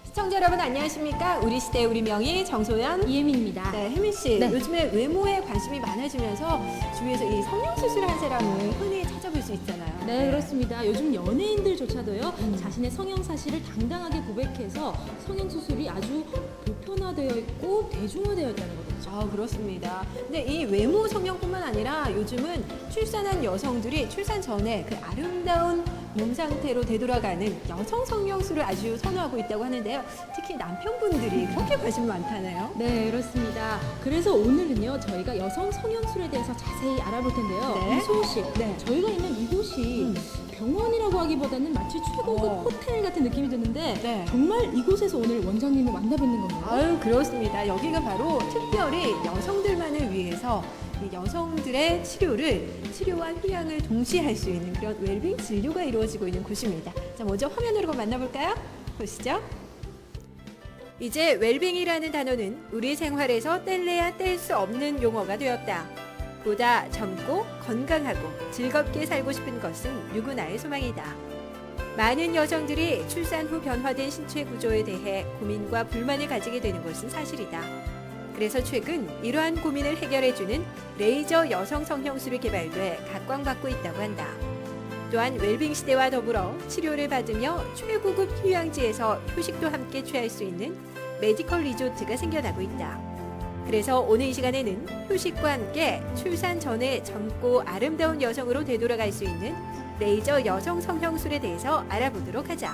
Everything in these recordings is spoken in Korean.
시청자 여러분 안녕하십니까? 우리 시대 우리 명의 정소연 이혜민입니다. 네, 혜민 씨. 네. 요즘에 외모에 관심이 많아지면서 주위에서 이 성형 수술한 사람을 흔히 찾아볼 수 있잖아요. 네, 그렇습니다. 요즘 연예인들조차도요, 자신의 성형 사실을 당당하게 고백해서 성형 수술이 아주 보편화되어 있고 대중화되어 있다는 거죠. 그렇습니다. 근데 이 외모 성형뿐만 아니라 요즘은 출산한 여성들이 출산 전에 그 아름다운 몸 상태로 되돌아가는 여성 성형술을 아주 선호하고 있다고 하는데요. 특히 남편분들이 그렇게 관심이 많다네요. 네, 그렇습니다. 그래서 오늘은요, 저희가 여성 성형술에 대해서 자세히 알아볼 텐데요. 네. 이소호 씨, 네. 저희가 있는 이곳이 병원이라고 하기보다는 마치 최고급 호텔 같은 느낌이 드는데 네. 정말 이곳에서 오늘 원장님을 만나뵙는 건가요? 아유, 그렇습니다. 여기가 바로 특별히 여성들만을 위해서 이 여성들의 치료와 휴양을 동시에 할 수 있는 그런 웰빙 진료가 이루어지고 있는 곳입니다. 자, 먼저 화면으로 만나볼까요? 보시죠. 이제 웰빙이라는 단어는 우리 생활에서 뗄래야 뗄 수 없는 용어가 되었다. 보다 젊고 건강하고 즐겁게 살고 싶은 것은 누구나의 소망이다. 많은 여성들이 출산 후 변화된 신체 구조에 대해 고민과 불만을 가지게 되는 것은 사실이다. 그래서 최근 이러한 고민을 해결해주는 레이저 여성 성형술이 개발돼 각광받고 있다고 한다. 또한 웰빙 시대와 더불어 치료를 받으며 최고급 휴양지에서 휴식도 함께 취할 수 있는 메디컬 리조트가 생겨나고 있다. 그래서 오늘 이 시간에는 휴식과 함께 출산 전에 젊고 아름다운 여성으로 되돌아갈 수 있는 레이저 여성 성형술에 대해서 알아보도록 하자.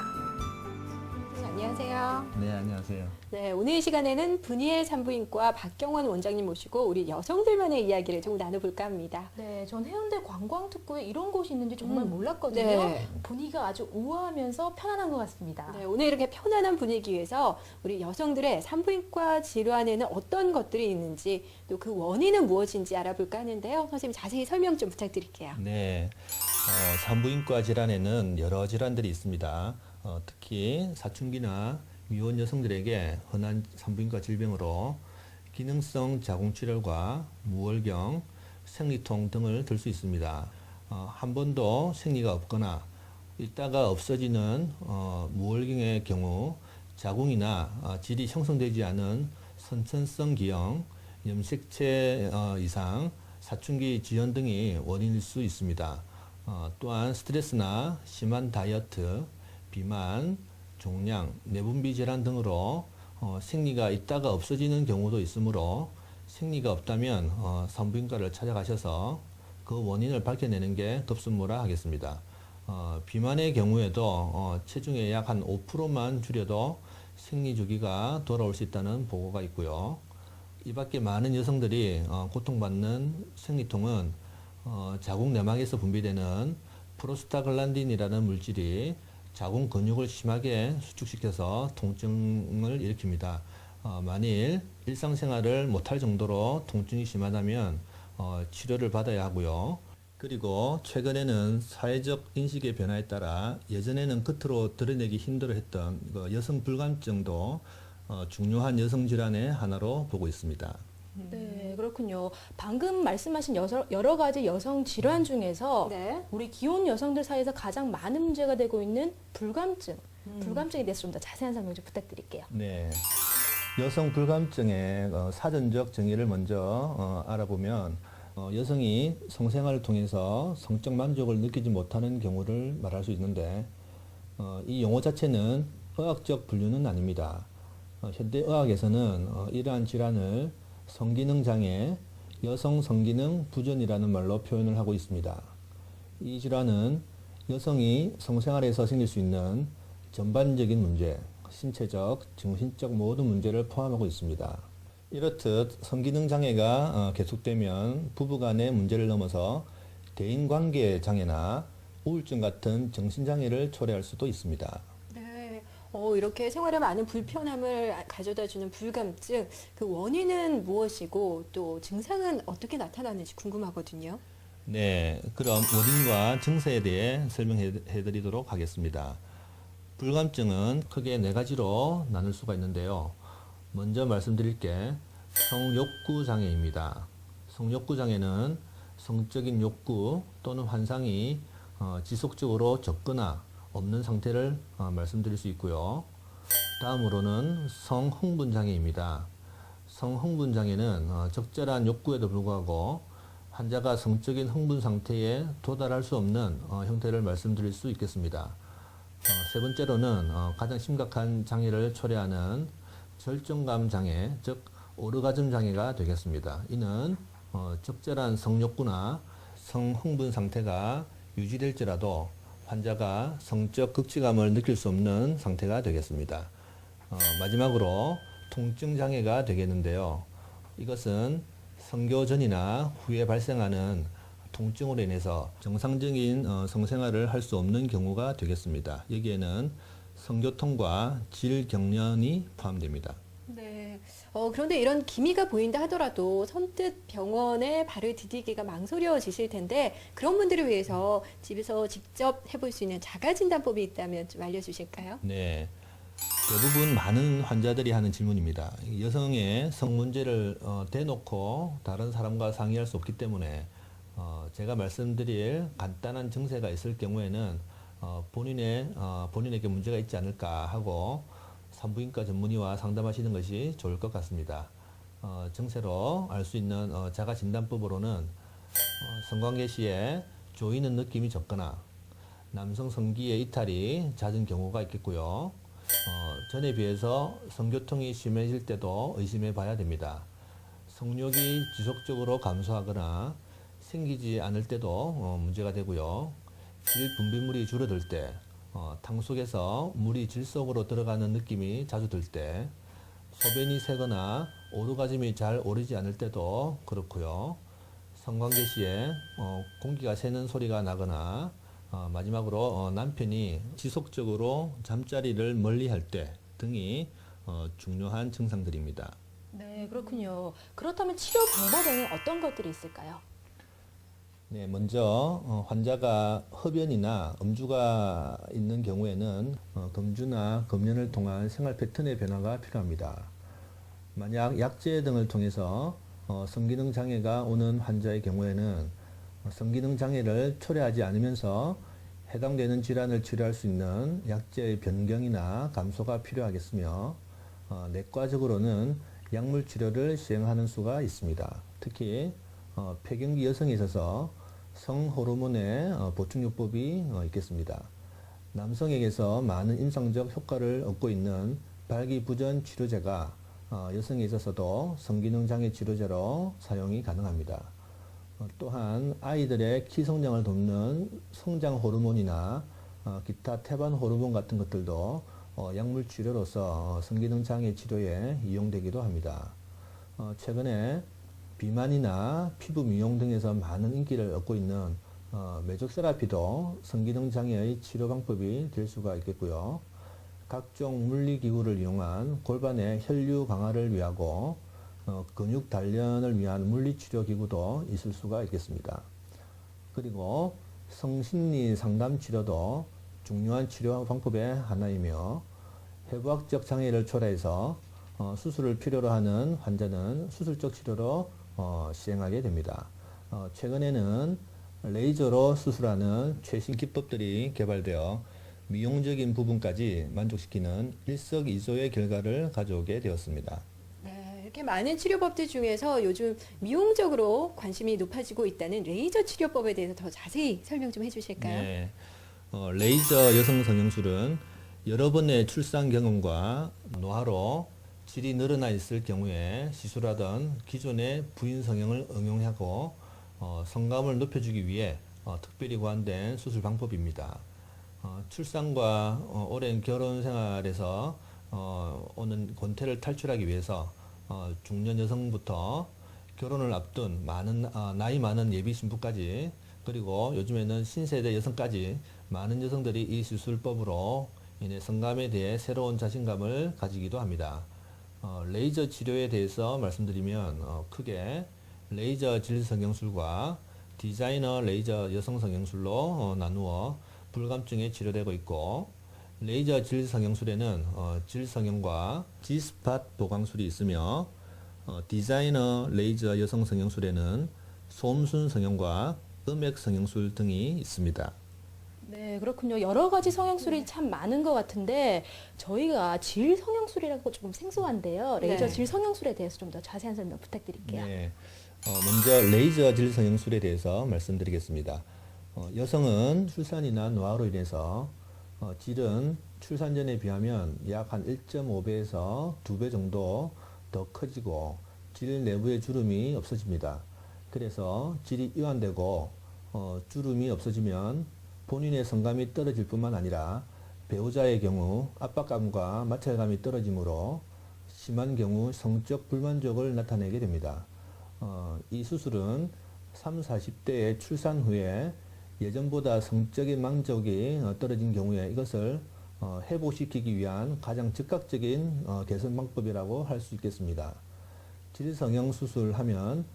안녕하세요. 네, 안녕하세요. 네, 오늘 이 시간에는 분이엘 산부인과 박경원 원장님 모시고 우리 여성들만의 이야기를 좀 나눠볼까 합니다. 네, 전 해운대 관광특구에 이런 곳이 있는지 정말 몰랐거든요. 네. 분위기가 아주 우아하면서 편안한 것 같습니다. 네, 오늘 이렇게 편안한 분위기에서 우리 여성들의 산부인과 질환에는 어떤 것들이 있는지 또 그 원인은 무엇인지 알아볼까 하는데요. 선생님 자세히 설명 좀 부탁드릴게요. 네, 산부인과 질환에는 여러 질환들이 있습니다. 특히 사춘기나 미혼 여성들에게 흔한 산부인과 질병으로 기능성 자궁출혈과 무월경, 생리통 등을 들 수 있습니다. 한 번도 생리가 없거나 있다가 없어지는 무월경의 경우 자궁이나 질이 형성되지 않은 선천성 기형, 염색체 이상, 사춘기 지연 등이 원인일 수 있습니다. 또한 스트레스나 심한 다이어트, 비만, 종양, 내분비 질환 등으로 생리가 있다가 없어지는 경우도 있으므로 생리가 없다면 산부인과를 찾아가셔서 그 원인을 밝혀내는 게 급선무라 하겠습니다. 비만의 경우에도 체중의 약 한 5%만 줄여도 생리 주기가 돌아올 수 있다는 보고가 있고요. 이 밖에 많은 여성들이 고통받는 생리통은 자궁 내막에서 분비되는 프로스타글란딘이라는 물질이 자궁 근육을 심하게 수축시켜서 통증을 일으킵니다. 만일 일상생활을 못할 정도로 통증이 심하다면 치료를 받아야 하고요. 그리고 최근에는 사회적 인식의 변화에 따라 예전에는 겉으로 드러내기 힘들어했던 여성 불감증도 중요한 여성 질환의 하나로 보고 있습니다. 네, 그렇군요. 방금 말씀하신 여러 가지 여성 질환 중에서 네. 우리 기혼 여성들 사이에서 가장 많은 문제가 되고 있는 불감증, 불감증에 대해서 좀 더 자세한 설명 좀 부탁드릴게요. 네. 여성 불감증의 사전적 정의를 먼저 알아보면 여성이 성생활을 통해서 성적 만족을 느끼지 못하는 경우를 말할 수 있는데 이 용어 자체는 의학적 분류는 아닙니다. 현대의학에서는 이러한 질환을 성기능 장애, 여성 성기능 부전이라는 말로 표현을 하고 있습니다. 이 질환은 여성이 성생활에서 생길 수 있는 전반적인 문제, 신체적, 정신적 모든 문제를 포함하고 있습니다. 이렇듯 성기능 장애가 계속되면 부부간의 문제를 넘어서 대인관계 장애나 우울증 같은 정신장애를 초래할 수도 있습니다. 네. 이렇게 생활에 많은 불편함을 가져다 주는 불감증, 그 원인은 무엇이고 또 증상은 어떻게 나타나는지 궁금하거든요. 네, 그럼 원인과 증세에 대해 설명해 드리도록 하겠습니다. 불감증은 크게 네 가지로 나눌 수가 있는데요. 먼저 말씀드릴 게 성욕구 장애입니다. 성욕구 장애는 성적인 욕구 또는 환상이 지속적으로 적거나 없는 상태를 말씀드릴 수 있고요. 다음으로는 성흥분장애입니다. 성흥분장애는 적절한 욕구에도 불구하고 환자가 성적인 흥분 상태에 도달할 수 없는 형태를 말씀드릴 수 있겠습니다. 세 번째로는 가장 심각한 장애를 초래하는 절정감 장애, 즉 오르가즘 장애가 되겠습니다. 이는 적절한 성욕구나 성흥분 상태가 유지될지라도 환자가 성적 극치감을 느낄 수 없는 상태가 되겠습니다. 마지막으로 통증 장애가 되겠는데요. 이것은 성교 전이나 후에 발생하는 통증으로 인해서 정상적인 성생활을 할 수 없는 경우가 되겠습니다. 여기에는 성교통과 질경련이 포함됩니다. 네. 그런데 이런 기미가 보인다 하더라도 선뜻 병원에 발을 디디기가 망설여지실 텐데 그런 분들을 위해서 집에서 직접 해볼 수 있는 자가진단법이 있다면 좀 알려주실까요? 네. 대부분 많은 환자들이 하는 질문입니다. 여성의 성 문제를 대놓고 다른 사람과 상의할 수 없기 때문에 제가 말씀드릴 간단한 증세가 있을 경우에는 본인에게 문제가 있지 않을까 하고 산부인과 전문의와 상담하시는 것이 좋을 것 같습니다. 증세로 알 수 있는 자가진단법으로는 성관계 시에 조이는 느낌이 적거나 남성 성기의 이탈이 잦은 경우가 있겠고요. 전에 비해서 성교통이 심해질 때도 의심해 봐야 됩니다. 성욕이 지속적으로 감소하거나 생기지 않을 때도 문제가 되고요. 질 분비물이 줄어들 때, 탕 속에서 물이 질 속으로 들어가는 느낌이 자주 들 때, 소변이 새거나 오르가즘이 잘 오르지 않을 때도 그렇고요. 성관계 시에 공기가 새는 소리가 나거나 마지막으로 남편이 지속적으로 잠자리를 멀리할 때 등이 중요한 증상들입니다. 네, 그렇군요. 그렇다면 치료 방법에는 어떤 것들이 있을까요? 네, 먼저 환자가 흡연이나 음주가 있는 경우에는 금주나 금연을 통한 생활 패턴의 변화가 필요합니다. 만약 약제 등을 통해서 성기능 장애가 오는 환자의 경우에는 성기능 장애를 초래하지 않으면서 해당되는 질환을 치료할 수 있는 약제의 변경이나 감소가 필요하겠으며 내과적으로는 약물 치료를 시행하는 수가 있습니다. 특히 폐경기 여성에 있어서 성호르몬의 보충요법이 있겠습니다. 남성에게서 많은 임상적 효과를 얻고 있는 발기부전 치료제가 여성에 있어서도 성기능 장애 치료제로 사용이 가능합니다. 또한 아이들의 키 성장을 돕는 성장 호르몬이나 기타 태반 호르몬 같은 것들도 약물 치료로서 성기능 장애 치료에 이용되기도 합니다. 최근에 비만이나 피부 미용 등에서 많은 인기를 얻고 있는 메족 세라피도 성기능 장애의 치료 방법이 될 수가 있겠고요. 각종 물리기구를 이용한 골반의 혈류 강화를 위하고 근육 단련을 위한 물리치료 기구도 있을 수가 있겠습니다. 그리고 성심리 상담 치료도 중요한 치료 방법의 하나이며 해부학적 장애를 초래해서 수술을 필요로 하는 환자는 수술적 치료로 시행하게 됩니다. 최근에는 레이저로 수술하는 최신 기법들이 개발되어 미용적인 부분까지 만족시키는 일석이조의 결과를 가져오게 되었습니다. 네, 이렇게 많은 치료법들 중에서 요즘 미용적으로 관심이 높아지고 있다는 레이저 치료법에 대해서 더 자세히 설명 좀 해주실까요? 네, 레이저 여성 성형술은 여러 번의 출산 경험과 노화로 질이 늘어나 있을 경우에 시술하던 기존의 부인 성형을 응용하고 성감을 높여주기 위해 특별히 고안된 수술 방법입니다. 출산과 오랜 결혼 생활에서 오는 권태를 탈출하기 위해서 중년 여성부터 결혼을 앞둔 나이 많은 예비 신부까지 그리고 요즘에는 신세대 여성까지 많은 여성들이 이 수술법으로 인해 성감에 대해 새로운 자신감을 가지기도 합니다. 레이저 치료에 대해서 말씀드리면 크게 레이저 질 성형술과 디자이너 레이저 여성 성형술로 나누어 불감증에 치료되고 있고 레이저 질 성형술에는 질 성형과 G스팟 보강술이 있으며 디자이너 레이저 여성 성형술에는 소음순 성형과 음액 성형술 등이 있습니다. 네, 네, 그렇군요. 여러 가지 성형술이 참 많은 것 같은데 저희가 질 성형술이라고 조금 생소한데요. 레이저 네. 질 성형술에 대해서 좀 더 자세한 설명 부탁드릴게요. 네. 먼저 레이저 질 성형술에 대해서 말씀드리겠습니다. 여성은 출산이나 노화로 인해서 질은 출산 전에 비하면 약 한 1.5배에서 2배 정도 더 커지고 질 내부의 주름이 없어집니다. 그래서 질이 이완되고 주름이 없어지면 본인의 성감이 떨어질 뿐만 아니라 배우자의 경우 압박감과 마찰감이 떨어지므로 심한 경우 성적 불만족을 나타내게 됩니다. 이 수술은 30, 40대의 출산 후에 예전보다 성적인 만족이 떨어진 경우에 이것을 회복시키기 위한 가장 즉각적인 개선 방법이라고 할 수 있겠습니다. 질성형 수술하면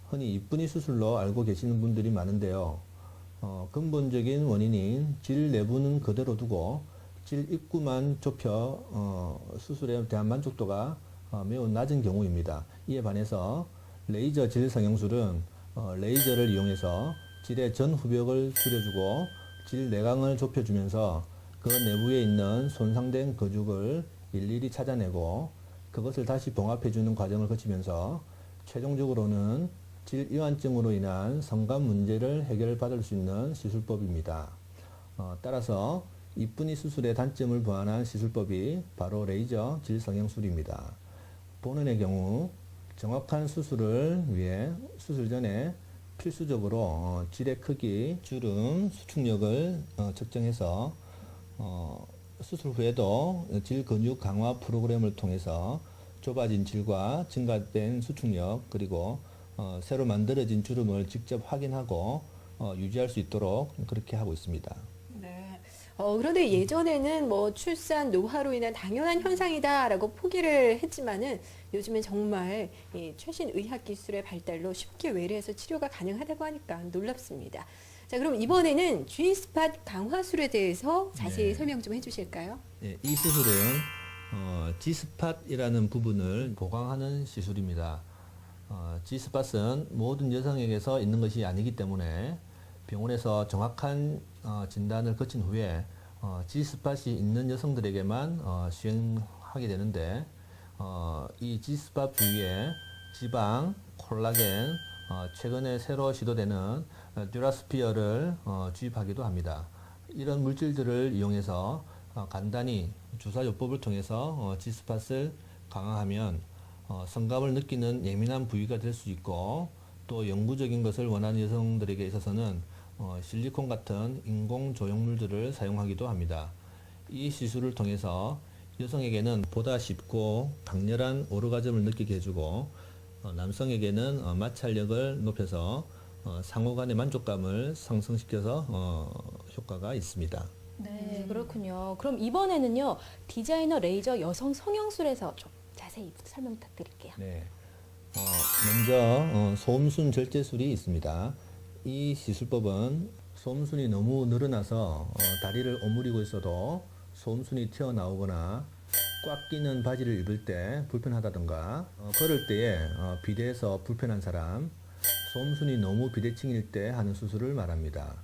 흔히 이쁜이 수술로 알고 계시는 분들이 많은데요. 근본적인 원인인 질 내부는 그대로 두고 질 입구만 좁혀 수술에 대한 만족도가 매우 낮은 경우입니다. 이에 반해서 레이저 질 성형술은 레이저를 이용해서 질의 전후벽을 줄여주고 질 내광을 좁혀주면서 그 내부에 있는 손상된 거죽을 일일이 찾아내고 그것을 다시 봉합해주는 과정을 거치면서 최종적으로는 질 이완증으로 인한 성감 문제를 해결받을 수 있는 시술법입니다. 따라서 이쁜이 수술의 단점을 보완한 시술법이 바로 레이저 질 성형술입니다. 본원의 경우 정확한 수술을 위해 수술 전에 필수적으로 질의 크기, 주름, 수축력을 측정해서 수술 후에도 질 근육 강화 프로그램을 통해서 좁아진 질과 증가된 수축력 그리고 새로 만들어진 주름을 직접 확인하고 유지할 수 있도록 그렇게 하고 있습니다. 네. 그런데 예전에는 뭐 출산, 노화로 인한 당연한 현상이다라고 포기를 했지만은 요즘은 정말 이 최신 의학 기술의 발달로 쉽게 외래해서 치료가 가능하다고 하니까 놀랍습니다. 자, 그럼 이번에는 G스팟 강화술에 대해서 자세히 네. 설명 좀 해주실까요? 예, 이 수술은 G스팟이라는 부분을 보강하는 시술입니다. G스팟은 모든 여성에게서 있는 것이 아니기 때문에 병원에서 정확한 진단을 거친 후에 G스팟이 있는 여성들에게만 시행하게 되는데 이 G스팟 부위에 지방, 콜라겐, 최근에 새로 시도되는 듀라스피어를 주입하기도 합니다. 이런 물질들을 이용해서 간단히 주사요법을 통해서 G스팟을 강화하면 성감을 느끼는 예민한 부위가 될 수 있고 또 영구적인 것을 원하는 여성들에게 있어서는 실리콘 같은 인공 조형물들을 사용하기도 합니다. 이 시술을 통해서 여성에게는 보다 쉽고 강렬한 오르가즘을 느끼게 해주고 남성에게는 마찰력을 높여서 상호 간의 만족감을 상승시켜서 효과가 있습니다. 네, 그렇군요. 그럼 이번에는요, 디자이너 레이저 여성 성형술에서 좀 자세히 설명 부탁드릴게요. 네. 먼저 소음순 절제술이 있습니다. 이 시술법은 소음순이 너무 늘어나서 다리를 오므리고 있어도 소음순이 튀어나오거나 꽉 끼는 바지를 입을 때 불편하다던가 걸을 때에 비대해서 불편한 사람, 소음순이 너무 비대칭일 때 하는 수술을 말합니다.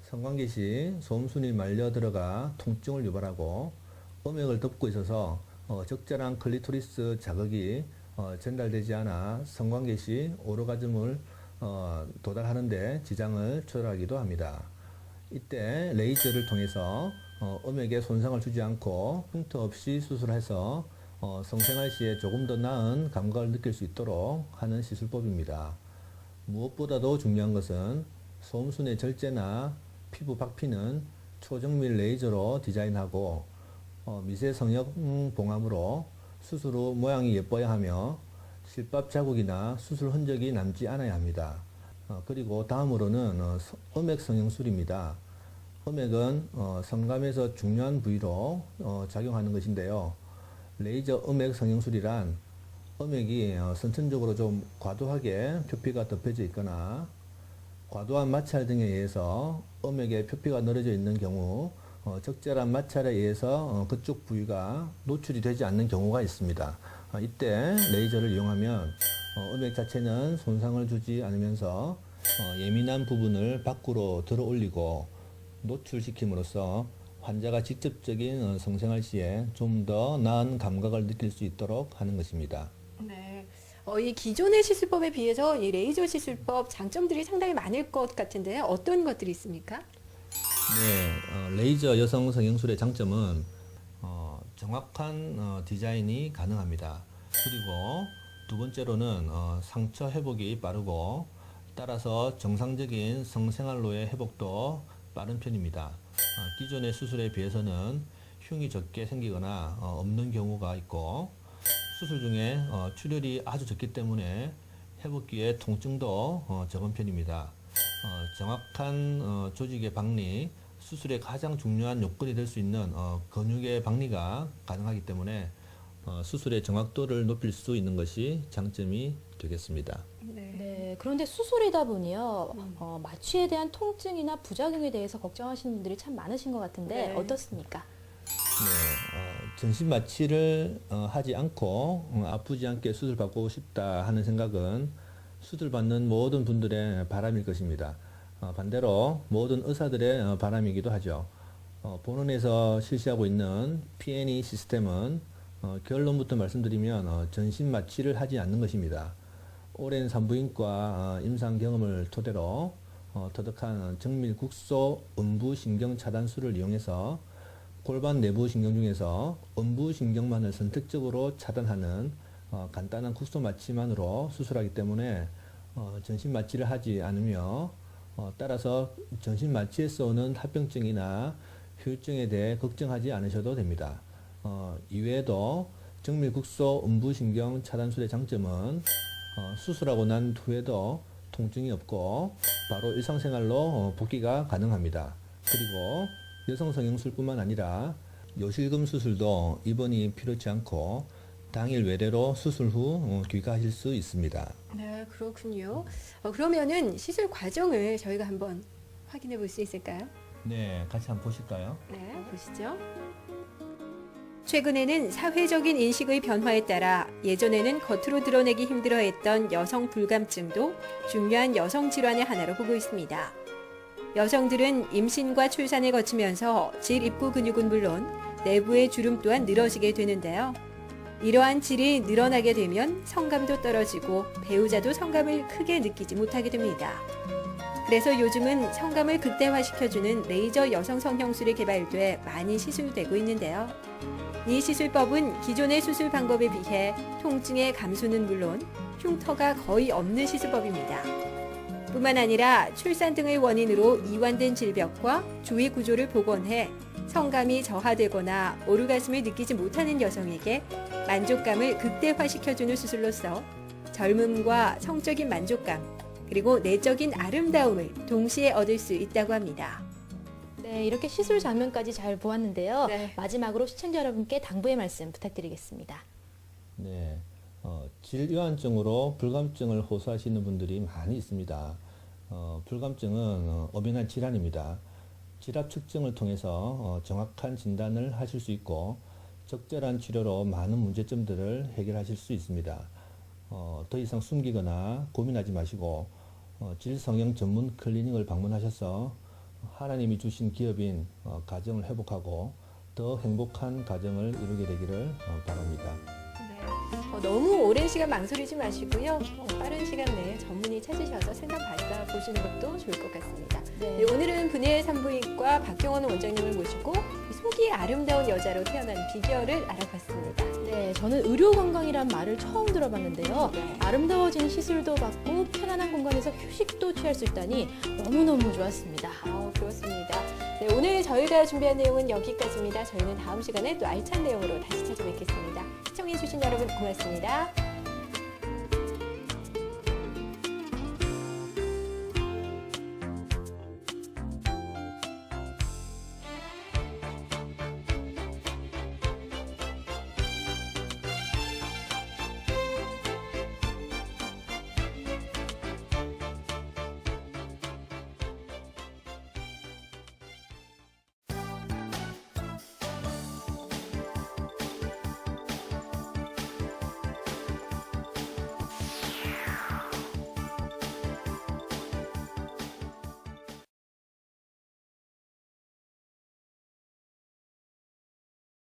성관계 시 소음순이 말려 들어가 통증을 유발하고 음액을 덮고 있어서 적절한 클리토리스 자극이 전달되지 않아 성관계 시 오르가즘을 도달하는데 지장을 초래하기도 합니다. 이때 레이저를 통해서 음액에 손상을 주지 않고 흉터 없이 수술해서 성생활 시에 조금 더 나은 감각을 느낄 수 있도록 하는 시술법입니다. 무엇보다도 중요한 것은 소음순의 절제나 피부 박피는 초정밀 레이저로 디자인하고 미세 성역 봉합으로 수술 후 모양이 예뻐야 하며 실밥 자국이나 수술 흔적이 남지 않아야 합니다. 그리고 다음으로는 음액 성형술입니다. 음액은 성감에서 중요한 부위로 작용하는 것인데요. 레이저 음액 성형술이란 음액이 선천적으로 좀 과도하게 표피가 덮여져 있거나 과도한 마찰 등에 의해서 음액의 표피가 늘어져 있는 경우 적절한 마찰에 의해서 그쪽 부위가 노출이 되지 않는 경우가 있습니다. 이때 레이저를 이용하면 음액 자체는 손상을 주지 않으면서 예민한 부분을 밖으로 들어 올리고 노출시킴으로써 환자가 직접적인 성생활 시에 좀 더 나은 감각을 느낄 수 있도록 하는 것입니다. 네. 이 기존의 시술법에 비해서 이 레이저 시술법 장점들이 상당히 많을 것 같은데요. 어떤 것들이 있습니까? 네, 레이저 여성 성형술의 장점은 정확한 디자인이 가능합니다. 그리고 두 번째로는 상처 회복이 빠르고 따라서 정상적인 성생활로의 회복도 빠른 편입니다. 기존의 수술에 비해서는 흉이 적게 생기거나 없는 경우가 있고 수술 중에 출혈이 아주 적기 때문에 회복기의 통증도 적은 편입니다. 정확한 조직의 박리, 수술의 가장 중요한 요건이 될 수 있는 근육의 박리가 가능하기 때문에 수술의 정확도를 높일 수 있는 것이 장점이 되겠습니다. 네, 그런데 수술이다 보니요, 마취에 대한 통증이나 부작용에 대해서 걱정하시는 분들이 참 많으신 것 같은데 네. 어떻습니까? 네, 전신 마취를 하지 않고 아프지 않게 수술받고 싶다 하는 생각은 수술받는 모든 분들의 바람일 것입니다. 반대로 모든 의사들의 바람이기도 하죠. 본원에서 실시하고 있는 P&E 시스템은 결론부터 말씀드리면 전신 마취를 하지 않는 것입니다. 오랜 산부인과 임상 경험을 토대로 터득한 정밀국소 음부신경 차단술을 이용해서 골반 내부 신경 중에서 음부신경만을 선택적으로 차단하는 간단한 국소 마취만으로 수술하기 때문에 전신 마취를 하지 않으며 따라서 전신 마취에서 오는 합병증이나 후유증에 대해 걱정하지 않으셔도 됩니다. 이외에도 정밀국소 음부신경 차단술의 장점은 수술하고 난 후에도 통증이 없고 바로 일상생활로 복귀가 가능합니다. 그리고 여성 성형술뿐만 아니라 요실금 수술도 입원이 필요치 않고 당일 외래로 수술 후 귀가하실 수 있습니다. 네, 그렇군요. 그러면은 시술 과정을 저희가 한번 확인해 볼 수 있을까요? 네, 같이 한번 보실까요? 네, 보시죠. 최근에는 사회적인 인식의 변화에 따라 예전에는 겉으로 드러내기 힘들어했던 여성 불감증도 중요한 여성 질환의 하나로 보고 있습니다. 여성들은 임신과 출산을 거치면서 질 입구 근육은 물론 내부의 주름 또한 늘어지게 되는데요. 이러한 질이 늘어나게 되면 성감도 떨어지고 배우자도 성감을 크게 느끼지 못하게 됩니다. 그래서 요즘은 성감을 극대화시켜주는 레이저 여성 성형술이 개발돼 많이 시술되고 있는데요. 이 시술법은 기존의 수술 방법에 비해 통증의 감소는 물론 흉터가 거의 없는 시술법입니다. 뿐만 아니라 출산 등의 원인으로 이완된 질벽과 주위 구조를 복원해 성감이 저하되거나 오르가즘을 느끼지 못하는 여성에게 만족감을 극대화시켜주는 수술로서 젊음과 성적인 만족감, 그리고 내적인 아름다움을 동시에 얻을 수 있다고 합니다. 네, 이렇게 시술 장면까지 잘 보았는데요. 네. 마지막으로 시청자 여러분께 당부의 말씀 부탁드리겠습니다. 네, 질이완증으로 불감증을 호소하시는 분들이 많이 있습니다. 불감증은 엄연한 질환입니다. 질압 측정을 통해서 정확한 진단을 하실 수 있고 적절한 치료로 많은 문제점들을 해결하실 수 있습니다. 더 이상 숨기거나 고민하지 마시고 질성형 전문 클리닉을 방문하셔서 하나님이 주신 기업인 가정을 회복하고 더 행복한 가정을 이루게 되기를 바랍니다. 너무 오랜 시간 망설이지 마시고요. 빠른 시간 내에 전문의 찾으셔서 상담 받아 보시는 것도 좋을 것 같습니다. 네. 네, 오늘은 분해 산부인과 박경원 원장님을 모시고 속이 아름다운 여자로 태어난 비결을 알아봤습니다. 네, 저는 의료 건강이란 말을 처음 들어봤는데요. 네. 아름다워진 시술도 받고 편안한 공간에서 휴식도 취할 수 있다니 너무너무 좋았습니다. 그렇습니다. 네, 오늘 저희가 준비한 내용은 여기까지입니다. 저희는 다음 시간에 또 알찬 내용으로 다시 찾아뵙겠습니다. 시청해주신 여러분 고맙습니다.